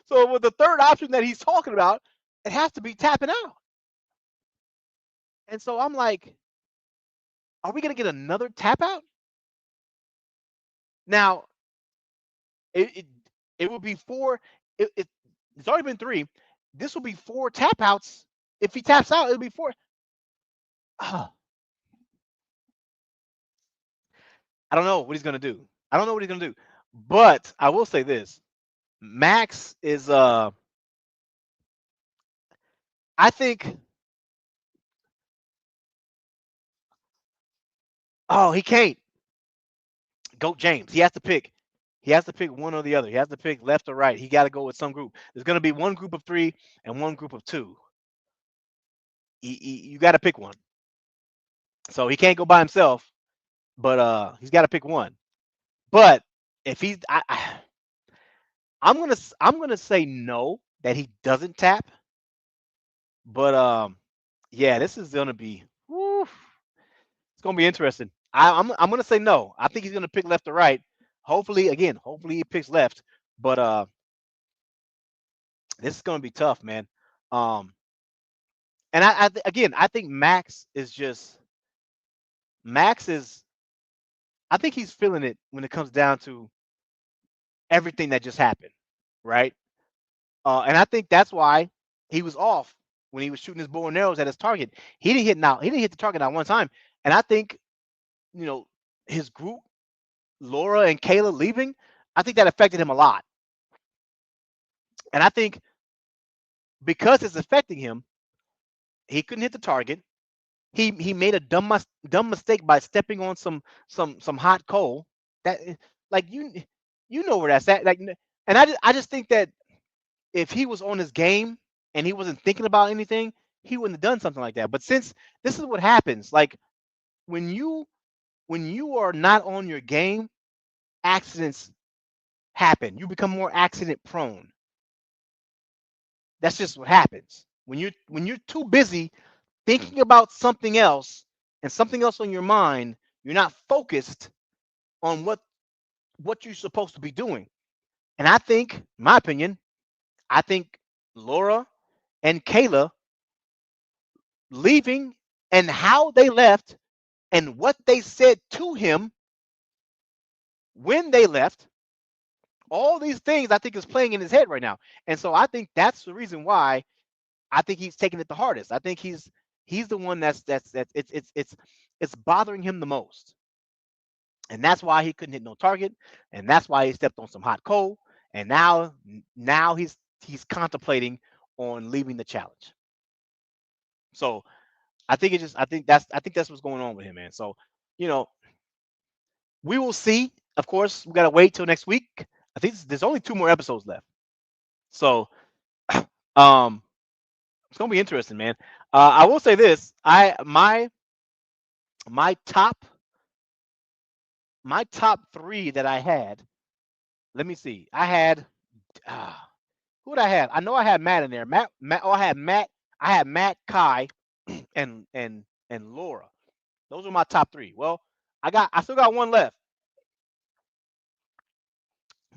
S1: so with the third option that he's talking about, it has to be tapping out. And so I'm like, are we gonna get another tap out? Now it will be four. It's already been 3. This will be 4 tap outs. If he taps out, it'll be 4. I don't know what he's gonna do. I don't know what he's gonna do. But I will say this: Max is I think. Oh, he can't go James. He has to pick. He has to pick one or the other. He has to pick left or right. He got to go with some group. There's going to be one group of three and one group of two. You got to pick one. So he can't go by himself, but he's got to pick one. But if he's, I'm gonna say no that he doesn't tap. But yeah, this is gonna be, whew, it's gonna be interesting. I'm gonna say no. I think he's gonna pick left or right. Hopefully, again, hopefully he picks left. But this is gonna be tough, man. Um, and again, I think Max is. I think he's feeling it when it comes down to everything that just happened, right? And I think that's why he was off when he was shooting his bow and arrows at his target. He didn't hit the target not one time. And I think, you know, his group, Laura and Kayla leaving, I think that affected him a lot. And I think because it's affecting him, he couldn't hit the target. He made a dumb mistake by stepping on some hot coal. That like you know where that's at. Like, and I just think that if he was on his game and he wasn't thinking about anything, he wouldn't have done something like that. But since this is what happens, like when you when you are not on your game, accidents happen. You become more accident prone. That's just what happens. When you're too busy thinking about something else and something else on your mind, you're not focused on what you're supposed to be doing. And I think, in my opinion, I think Laura and Kayla leaving and how they left and what they said to him when they left, all these things I think is playing in his head right now. And so I think that's the reason why I think he's taking it the hardest. I think he's the one that's it's bothering him the most. And that's why he couldn't hit no target, and that's why he stepped on some hot coal, and now he's contemplating on leaving the challenge. So I think that's what's going on with him, man. So, you know, we will see. Of course, we gotta wait till next week. I think there's only two more episodes left. So um it's gonna be interesting, man. I will say this. My top my top three that I had, let me see. Uh, who did I have? I know I had Matt in there. Matt, I had Matt, Kai, and Laura. Those are my top three. Well, I still got one left.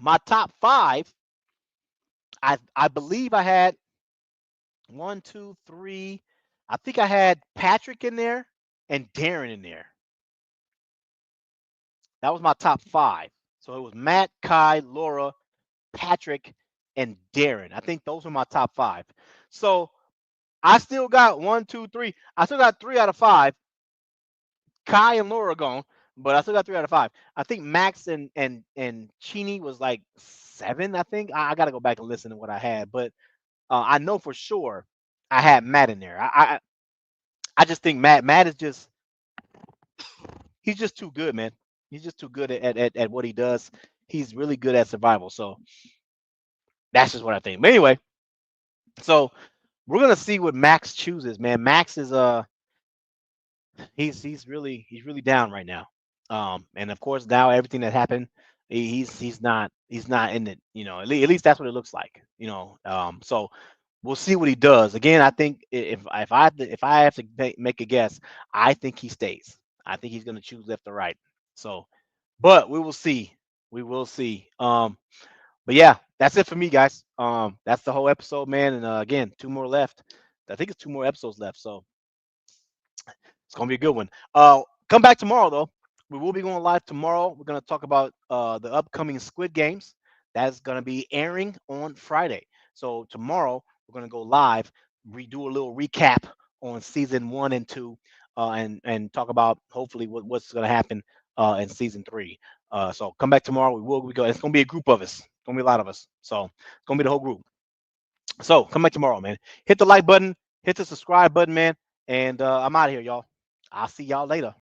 S1: My top five, I believe I had one, two, three. I think I had Patrick in there and Darren in there. That was my top five. So it was Matt, Kai, Laura, Patrick, and Darren. I think those were my top five. So I still got one, two, three. I still got three out of five. Kai and Laura gone, but I still got three out of five. I think Max and Cheni was like seven. I think I got to go back and listen to what I had, but I know for sure I had Matt in there. I just think Matt is just he's just too good, man. He's just too good at what he does. He's really good at survival. So that's just what I think. But anyway, so we're gonna see what Max chooses, man. Max is he's really down right now. And of course now everything that happened, he's not in it. At least that's what it looks like. So we'll see what he does. Again, I think if I have to make a guess, I think he stays. I think he's going to choose left or right. So, but we will see. We will see. But yeah, that's it for me, guys. That's the whole episode, man. And again, two more left. I think it's two more episodes left. So it's gonna be a good one. Come back tomorrow though. We will be going live tomorrow. We're gonna talk about the upcoming Squid Games. That's gonna be airing on Friday. So tomorrow we're gonna go live, redo a little recap on season one and two, and talk about hopefully what's gonna happen in season three. So come back tomorrow. We go. It's gonna be a group of us. It's gonna be a lot of us. So it's gonna be the whole group. So come back tomorrow, man. Hit the like button. hit the subscribe button, man. And I'm out of here, y'all. I'll see y'all later.